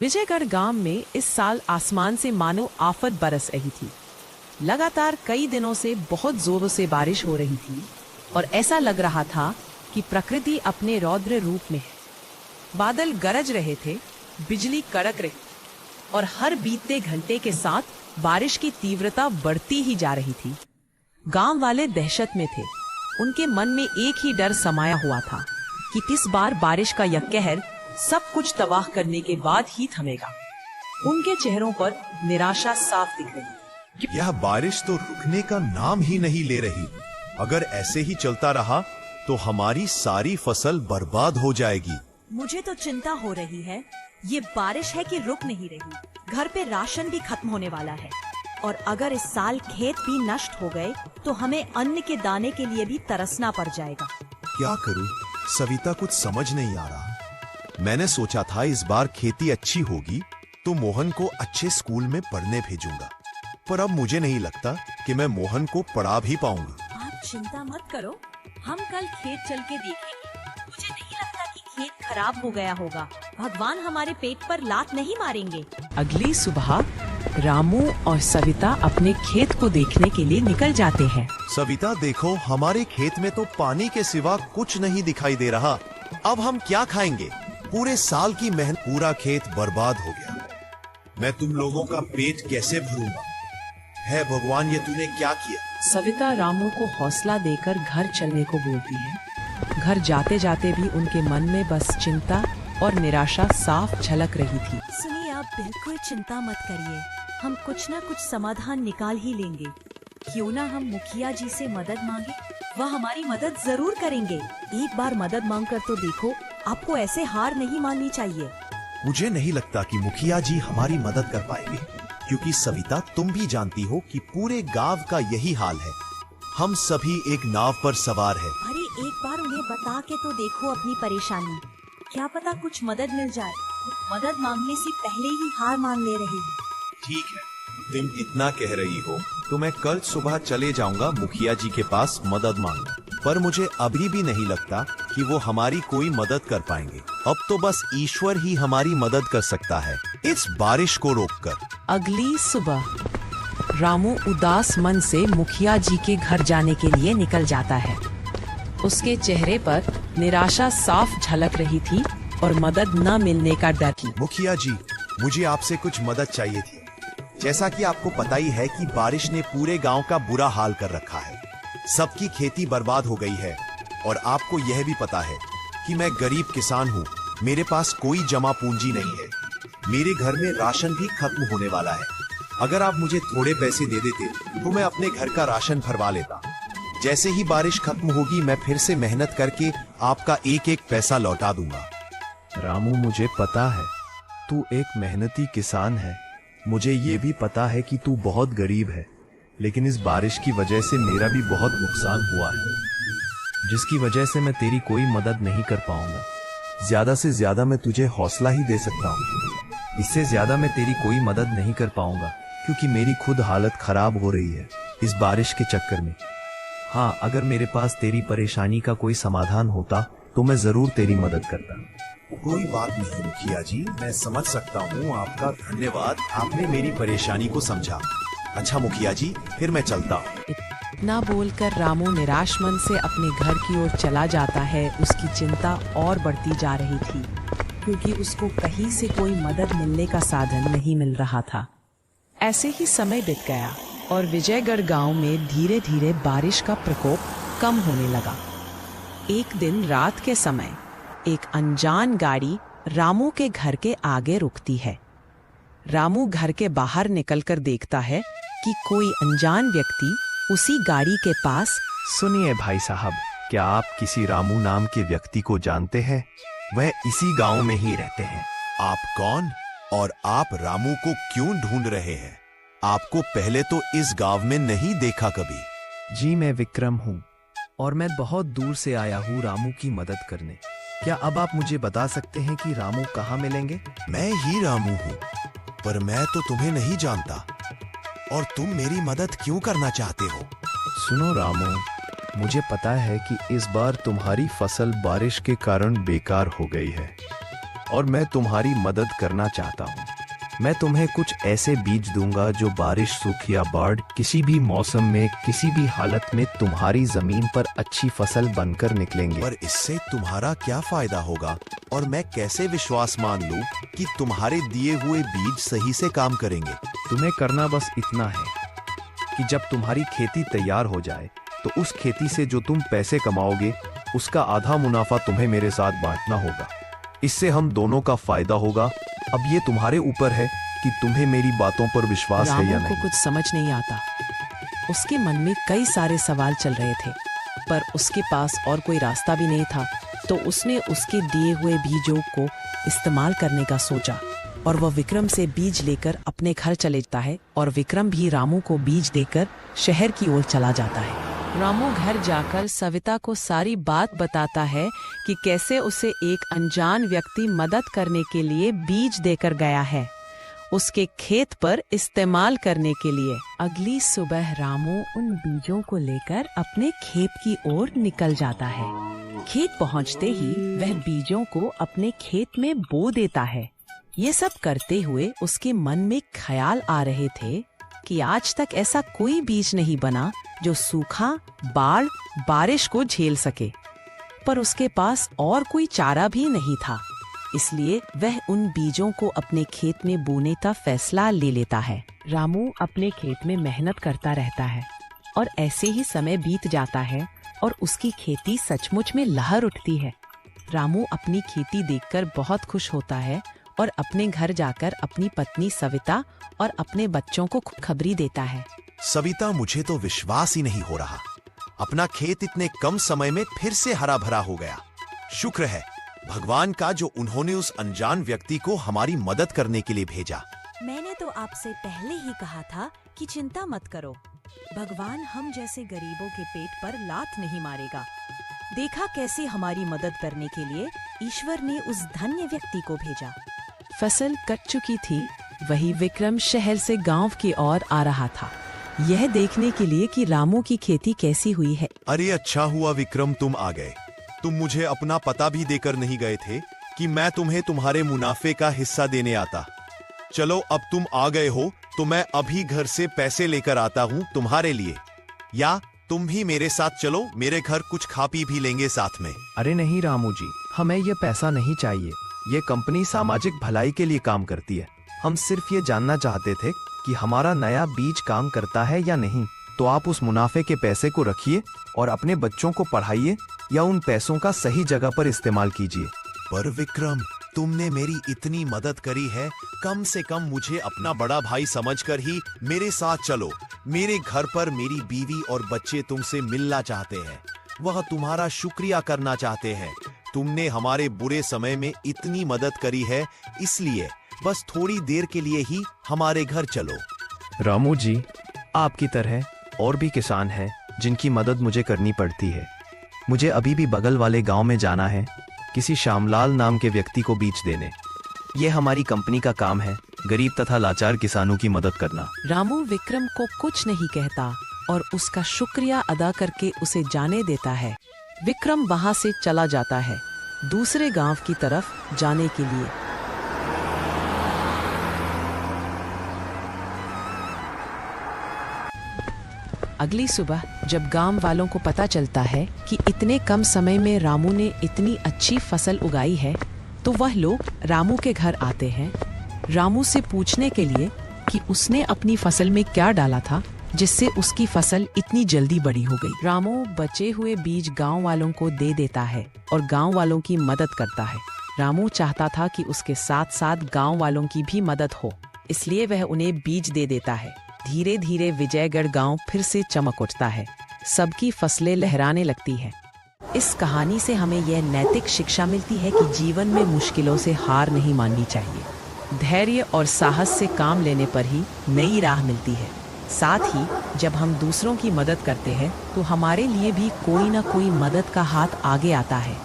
विजयगढ़ गांव में इस साल आसमान से मानो आफत बरस रही थी। लगातार कई दिनों से बहुत जोरों से बारिश हो रही थी और ऐसा लग रहा था कि प्रकृति अपने रौद्र रूप में है। बादल गरज रहे थे, बिजली कड़क रही और हर बीतते घंटे के साथ बारिश की तीव्रता बढ़ती ही जा रही थी। गांव वाले दहशत में थे। उनके मन में एक ही डर समाया हुआ था कि इस बार बारिश का यह कहर सब कुछ तबाह करने के बाद ही थमेगा। उनके चेहरों पर निराशा साफ दिख रही थी। यह बारिश तो रुकने का नाम ही नहीं ले रही। अगर ऐसे ही चलता रहा तो हमारी सारी फसल बर्बाद हो जाएगी। मुझे तो चिंता हो रही है। ये बारिश है कि रुक नहीं रही। घर पे राशन भी खत्म होने वाला है और अगर इस साल खेत भी नष्ट हो गए तो हमें अन्न के दाने के लिए भी तरसना पड़ जाएगा। क्या करूं? सविता कुछ समझ नहीं आ रहा। मैंने सोचा था इस बार खेती अच्छी होगी तो मोहन को अच्छे स्कूल में पढ़ने भेजूंगा, पर अब मुझे नहीं लगता कि मैं मोहन को पढ़ा भी पाऊंगा। आप चिंता मत करो, हम कल खेत चल के देखेंगे। मुझे नहीं लगता कि खेत खराब हो गया होगा। भगवान हमारे पेट पर लात नहीं मारेंगे। अगली सुबह रामू और सविता अपने खेत को देखने के लिए निकल जाते हैं। सविता देखो, हमारे खेत में तो पानी के सिवा कुछ नहीं दिखाई दे रहा। अब हम क्या खाएंगे? पूरे साल की मेहनत, पूरा खेत बर्बाद हो गया। मैं तुम लोगों का पेट कैसे भरूंगा? है भगवान, ये तूने क्या किया? सविता रामू को हौसला देकर घर चलने को बोलती है। घर जाते जाते भी उनके मन में बस चिंता और निराशा साफ झलक रही थी। सुनिए, आप बिल्कुल चिंता मत करिए। हम कुछ न कुछ समाधान निकाल ही लेंगे। क्यों ना हम मुखिया जी से मदद मांगे, वह हमारी मदद जरूर करेंगे। एक बार मदद मांग कर तो देखो। आपको ऐसे हार नहीं माननी चाहिए। मुझे नहीं लगता कि मुखिया जी हमारी मदद कर पाएंगे, क्योंकि सविता तुम भी जानती हो कि पूरे गांव का यही हाल है। हम सभी एक नाव पर सवार हैं। अरे एक बार उन्हें बता के तो देखो अपनी परेशानी। क्या पता कुछ मदद मिल जाए। मदद मांगने से पहले ही हार मान ले रहे हैं। ठीक है, तुम इतना कह रही हो तो मैं कल सुबह चले जाऊंगा मुखिया जी के पास मदद मांगने, पर मुझे अभी भी नहीं लगता कि वो हमारी कोई मदद कर पाएंगे। अब तो बस ईश्वर ही हमारी मदद कर सकता है, इस बारिश को रोककर। अगली सुबह रामू उदास मन से मुखिया जी के घर जाने के लिए निकल जाता है। उसके चेहरे पर निराशा साफ झलक रही थी और मदद न मिलने का डर थी। मुखिया जी, मुझे आपसे कुछ मदद चाहिए थी। जैसा कि आपको पता ही है कि बारिश ने पूरे गांव का बुरा हाल कर रखा है। सबकी खेती बर्बाद हो गई है और आपको यह भी पता है कि मैं गरीब किसान हूँ। मेरे पास कोई जमा पूंजी नहीं है। मेरे घर में राशन भी खत्म होने वाला है। अगर आप मुझे थोड़े पैसे दे देते तो मैं अपने घर का राशन भरवा लेता। जैसे ही बारिश खत्म होगी मैं फिर से मेहनत करके आपका एक एक पैसा लौटा दूंगा। रामू, मुझे पता है तू एक मेहनती किसान है। मुझे ये भी पता है कि तू बहुत गरीब है, लेकिन इस बारिश की वजह से मेरा भी बहुत नुकसान हुआ है, जिसकी वजह से मैं तेरी कोई मदद नहीं कर पाऊंगा। ज्यादा से ज्यादा मैं तुझे हौसला ही दे सकता हूँ। इससे ज्यादा मैं तेरी कोई मदद नहीं कर पाऊंगा, क्योंकि मेरी खुद हालत खराब हो रही है इस बारिश के चक्कर में। हाँ, अगर मेरे पास तेरी परेशानी का कोई समाधान होता तो मैं जरूर तेरी मदद करता। कोई बात नहीं मुखिया जी, मैं समझ सकता हूँ। आपका धन्यवाद, आपने मेरी परेशानी को समझा। अच्छा मुखिया जी, फिर मैं चलता हूँ। इतना बोलकर रामू निराश मन से अपने घर की ओर चला जाता है। उसकी चिंता और बढ़ती जा रही थी, क्योंकि उसको कहीं से कोई मदद मिलने का साधन नहीं मिल रहा था। ऐसे ही समय बीत गया और विजयगढ़ गांव में धीरे धीरे बारिश का प्रकोप कम होने लगा। एक दिन रात के समय एक अनजान गाड़ी रामू के घर के आगे रुकती है। रामू घर के बाहर निकलकर देखता है कि कोई अनजान व्यक्ति उसी गाड़ी के पास। सुनिए भाई साहब, क्या आप किसी रामू नाम के व्यक्ति को जानते हैं? वह इसी गांव में ही रहते हैं। आप कौन और आप रामू को क्यों ढूंढ रहे हैं? आपको पहले तो इस गांव में नहीं देखा कभी। जी, मैं विक्रम हूँ और मैं बहुत दूर से आया हूँ रामू की मदद करने। क्या अब आप मुझे बता सकते हैं कि रामू कहाँ मिलेंगे? मैं ही रामू हूँ, पर मैं तो तुम्हें नहीं जानता। और तुम मेरी मदद क्यों करना चाहते हो? सुनो रामू, मुझे पता है कि इस बार तुम्हारी फसल बारिश के कारण बेकार हो गई है और मैं तुम्हारी मदद करना चाहता हूँ। मैं तुम्हें कुछ ऐसे बीज दूंगा जो बारिश, सूख या बाढ़ किसी भी मौसम में, किसी भी हालत में तुम्हारी जमीन पर अच्छी फसल बनकर निकलेंगे। पर इससे तुम्हारा क्या फायदा होगा और मैं कैसे विश्वास मान लूं कि तुम्हारे दिए हुए बीज सही से काम करेंगे? तुम्हें करना बस इतना है कि जब तुम्हारी खेती तैयार हो जाए तो उस खेती से जो तुम पैसे कमाओगे उसका आधा मुनाफा तुम्हें मेरे साथ बांटना होगा। इससे हम दोनों का फायदा होगा। अब ये तुम्हारे ऊपर है कि तुम्हें मेरी बातों पर विश्वास है या रामू को नहीं। कुछ समझ नहीं आता। उसके मन में कई सारे सवाल चल रहे थे, पर उसके पास और कोई रास्ता भी नहीं था। तो उसने उसके दिए हुए बीजों को इस्तेमाल करने का सोचा और वह विक्रम से बीज लेकर अपने घर चले जाता है और विक्रम भी रामू को बीज देकर शहर की ओर चला जाता है। रामू घर जाकर सविता को सारी बात बताता है कि कैसे उसे एक अनजान व्यक्ति मदद करने के लिए बीज देकर गया है, उसके खेत पर इस्तेमाल करने के लिए। अगली सुबह रामू उन बीजों को लेकर अपने खेत की ओर निकल जाता है। खेत पहुंचते ही वह बीजों को अपने खेत में बो देता है। ये सब करते हुए उसके मन में ख्याल आ रहे थे कि आज तक ऐसा कोई बीज नहीं बना जो सूखा, बाढ़, बारिश को झेल सके। पर उसके पास और कोई चारा भी नहीं था, इसलिए वह उन बीजों को अपने खेत में बोने का फैसला ले लेता है। रामू अपने खेत में मेहनत करता रहता है और ऐसे ही समय बीत जाता है और उसकी खेती सचमुच में लहर उठती है। रामू अपनी खेती देखकर बहुत खुश होता है और अपने घर जाकर अपनी पत्नी सविता और अपने बच्चों को खुशखबरी देता है। सविता, मुझे तो विश्वास ही नहीं हो रहा, अपना खेत इतने कम समय में फिर से हरा भरा हो गया। शुक्र है भगवान का जो उन्होंने उस अनजान व्यक्ति को हमारी मदद करने के लिए भेजा। मैंने तो आपसे पहले ही कहा था कि चिंता मत करो, भगवान हम जैसे गरीबों के पेट पर लात नहीं मारेगा। देखा कैसे हमारी मदद करने के लिए ईश्वर ने उस धन्य व्यक्ति को भेजा। फसल कट चुकी थी, वही विक्रम शहर से गांव की ओर आ रहा था, यह देखने के लिए कि रामू की खेती कैसी हुई है। अरे अच्छा हुआ विक्रम तुम आ गए। तुम मुझे अपना पता भी देकर नहीं गए थे कि मैं तुम्हें तुम्हारे मुनाफे का हिस्सा देने आता। चलो अब तुम आ गए हो तो मैं अभी घर से पैसे लेकर आता हूँ तुम्हारे लिए, या तुम भी मेरे साथ चलो, मेरे घर कुछ खा पी भी लेंगे साथ में। अरे नहीं रामू जी, हमें ये पैसा नहीं चाहिए। ये कंपनी सामाजिक भलाई के लिए काम करती है। हम सिर्फ ये जानना चाहते थे कि हमारा नया बीज काम करता है या नहीं। तो आप उस मुनाफे के पैसे को रखिए और अपने बच्चों को पढ़ाइए या उन पैसों का सही जगह पर इस्तेमाल कीजिए। पर विक्रम, तुमने मेरी इतनी मदद करी है, कम से कम मुझे अपना बड़ा भाई समझकर ही मेरे साथ चलो। मेरे घर पर मेरी बीवी और बच्चे तुमसे मिलना चाहते हैं, वह तुम्हारा शुक्रिया करना चाहते हैं। तुमने हमारे बुरे समय में इतनी मदद करी है, इसलिए बस थोड़ी देर के लिए ही हमारे घर चलो। रामू जी, आपकी तरह और भी किसान हैं जिनकी मदद मुझे करनी पड़ती है। मुझे अभी भी बगल वाले गांव में जाना है, किसी श्यामलाल नाम के व्यक्ति को बीज देने। यह हमारी कंपनी का काम है, गरीब तथा लाचार किसानों की मदद करना। रामू विक्रम को कुछ नहीं कहता और उसका शुक्रिया अदा करके उसे जाने देता है। विक्रम वहां से चला जाता है दूसरे गांव की तरफ जाने के लिए। अगली सुबह जब गांव वालों को पता चलता है कि इतने कम समय में रामू ने इतनी अच्छी फसल उगाई है, तो वह लोग रामू के घर आते हैं रामू से पूछने के लिए कि उसने अपनी फसल में क्या डाला था जिससे उसकी फसल इतनी जल्दी बड़ी हो गई। रामू बचे हुए बीज गांव वालों को दे देता है और गांव वालों की मदद करता है। रामू चाहता था कि उसके साथ साथ गांव वालों की भी मदद हो, इसलिए वह उन्हें बीज दे देता है। धीरे धीरे विजयगढ़ गांव फिर से चमक उठता है, सबकी फसलें लहराने लगती हैं। इस कहानी से हमें यह नैतिक शिक्षा मिलती है कि जीवन में मुश्किलों से हार नहीं माननी चाहिए। धैर्य और साहस से काम लेने पर ही नई राह मिलती है। साथ ही जब हम दूसरों की मदद करते हैं तो हमारे लिए भी कोई ना कोई मदद का हाथ आगे आता है।